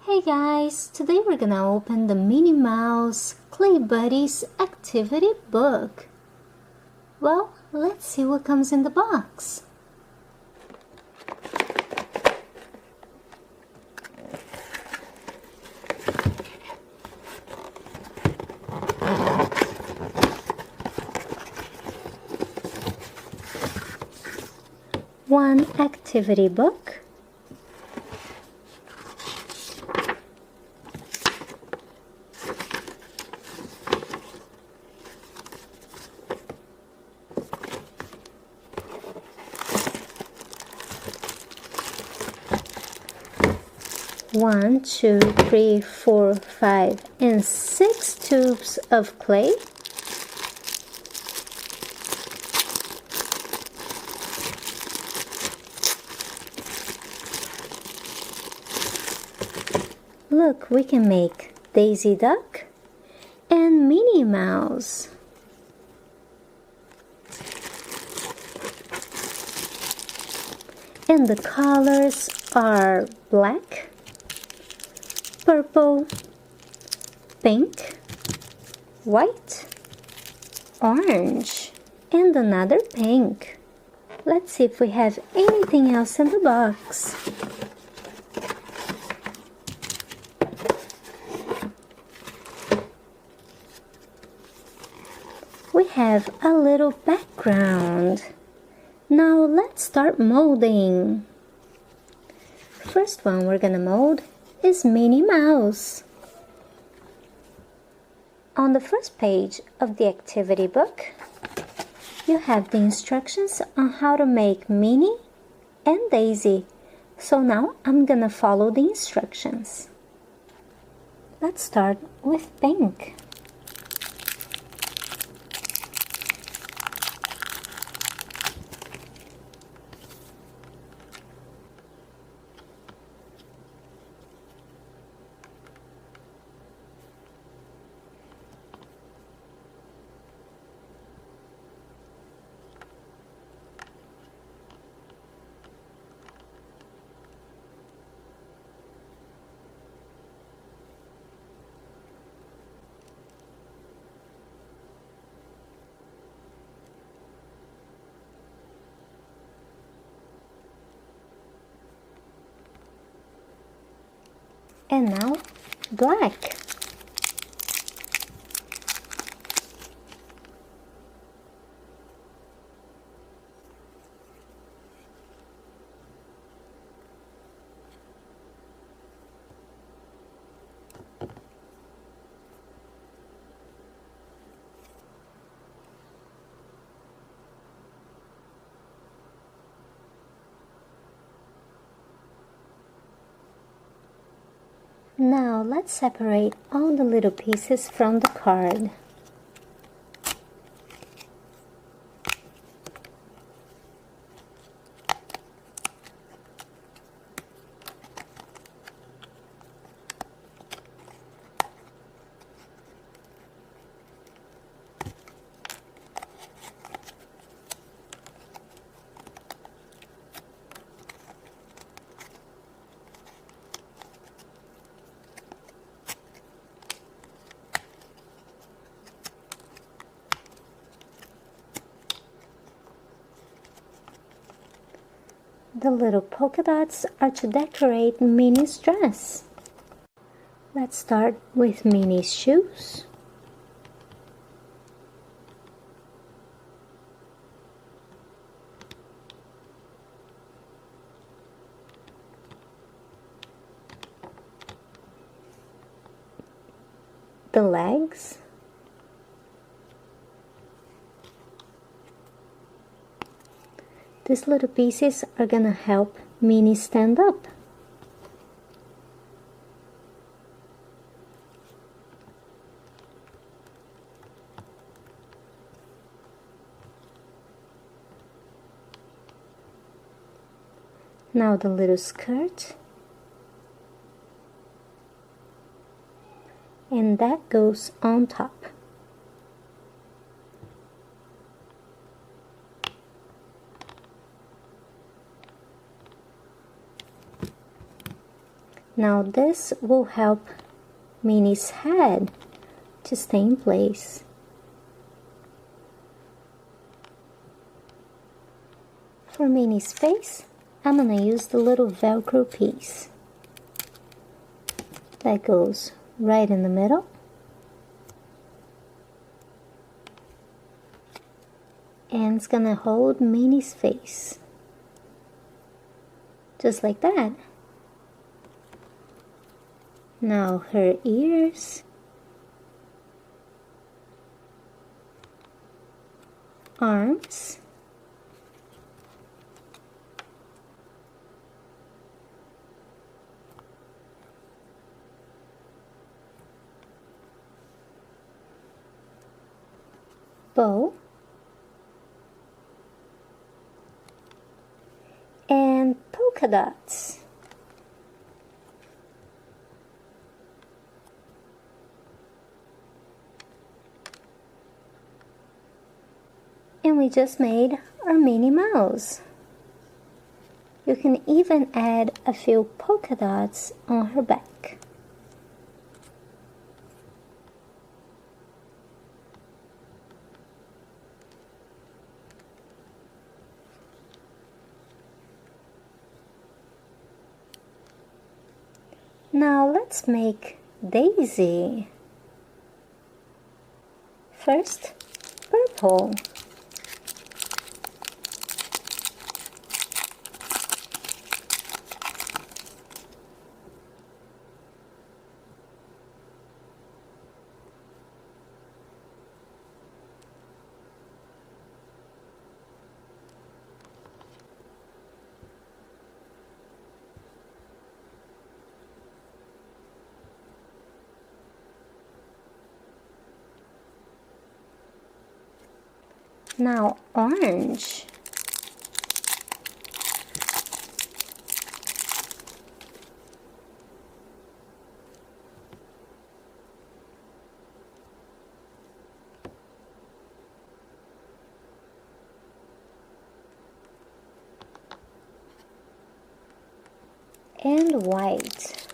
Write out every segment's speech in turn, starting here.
Hey guys, today we're gonna open the Minnie Mouse Clay Buddies activity book. Well, let's see what comes in the box. One activity book. One, two, three, four, 5, and 6 tubes of clay. Look, we can make Daisy Duck and Minnie Mouse. And the colors are black, purple, pink, white, orange, and another pink. Let's see if we have anything else in the box. We have a little background. Now let's start molding. First one we're gonna mold is Minnie Mouse. On the first page of the activity book, you have the instructions on how to make Minnie and Daisy. So now I'm gonna follow the instructions. Let's start with pink. And now black. Now let's separate all the little pieces from the card. The little polka dots are to decorate Minnie's dress. Let's start with Minnie's shoes. The legs. These little pieces are gonna help Minnie stand up. Now the little skirt. And that goes on top. Now this will help Minnie's head to stay in place. For Minnie's face, I'm gonna use the little Velcro piece that goes right in the middle. And it's gonna hold Minnie's face. Just like that. Now her ears, arms, bow, and polka dots. And we just made our Minnie Mouse. You can even add a few polka dots on her back. Now let's make Daisy. First, purple. Now orange. And white.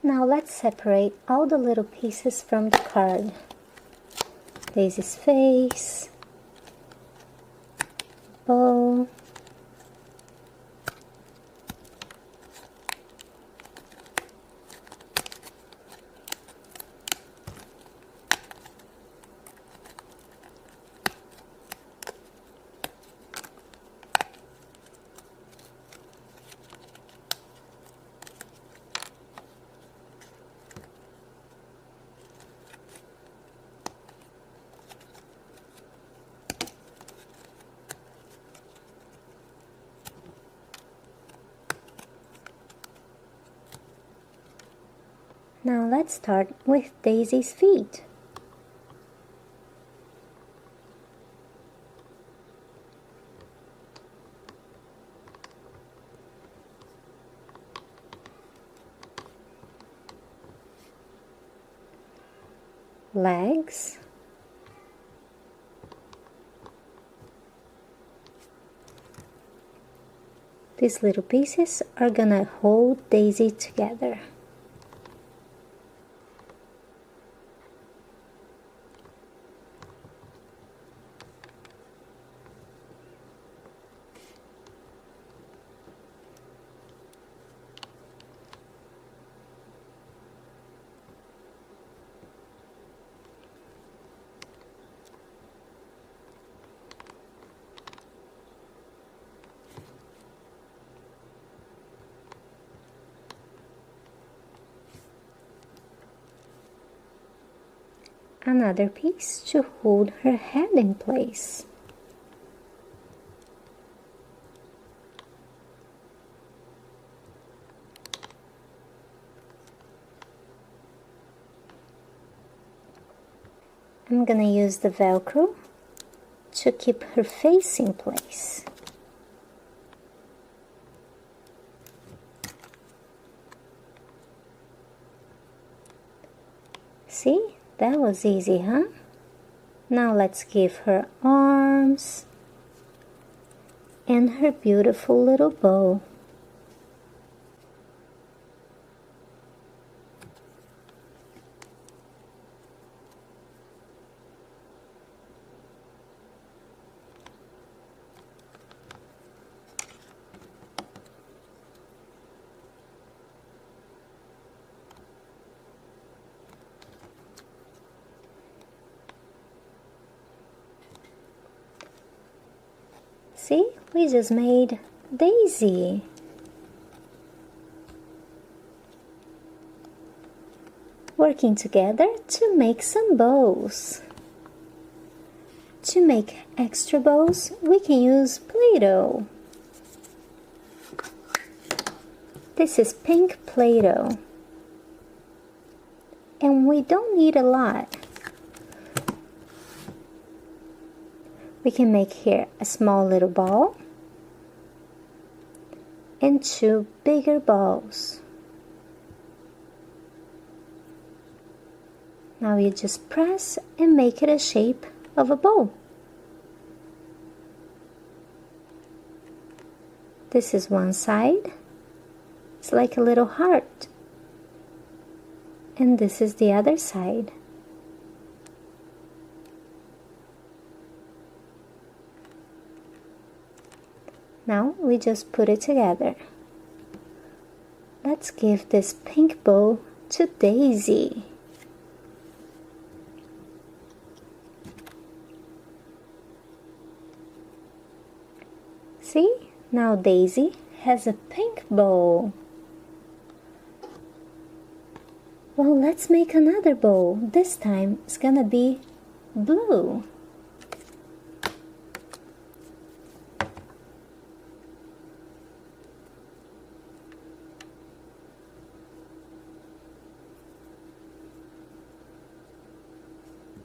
Now let's separate all the little pieces from the card. Daisy's face, bow, Now let's start with Daisy's feet. Legs. These little pieces are gonna hold Daisy together. Another piece to hold her head in place. I'm gonna use the Velcro to keep her face in place. See, that was easy, huh? Now let's give her arms and her beautiful little bow. See, we just made Daisy. Working together to make some bows. To make extra bows, we can use Play-Doh. This is pink Play-Doh. And we don't need a lot. We can make here a small little ball and two bigger balls. Now you just press and make it a shape of a bow. This is one side. It's like a little heart. And this is the other side. Now we just put it together. Let's give this pink bow to Daisy. See, now Daisy has a pink bow. Well, let's make another bow. This time it's gonna be blue.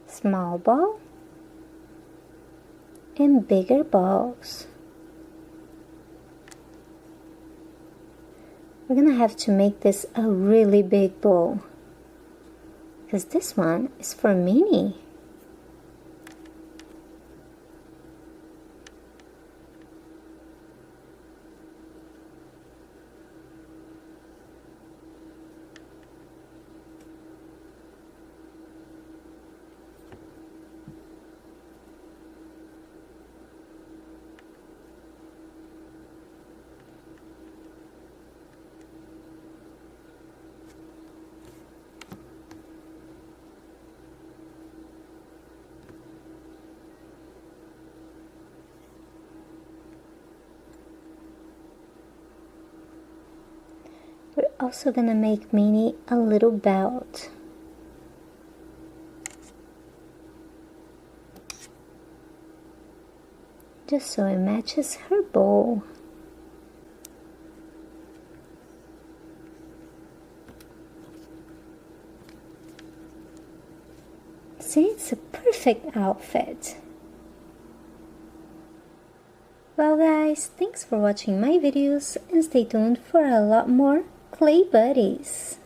Small ball and bigger balls. We're gonna have to make this a really big bowl because this one is for Minnie. We're also gonna make Minnie a little belt. Just so it matches her bow. See, it's a perfect outfit. Well guys, thanks for watching my videos and stay tuned for a lot more Clay Buddies.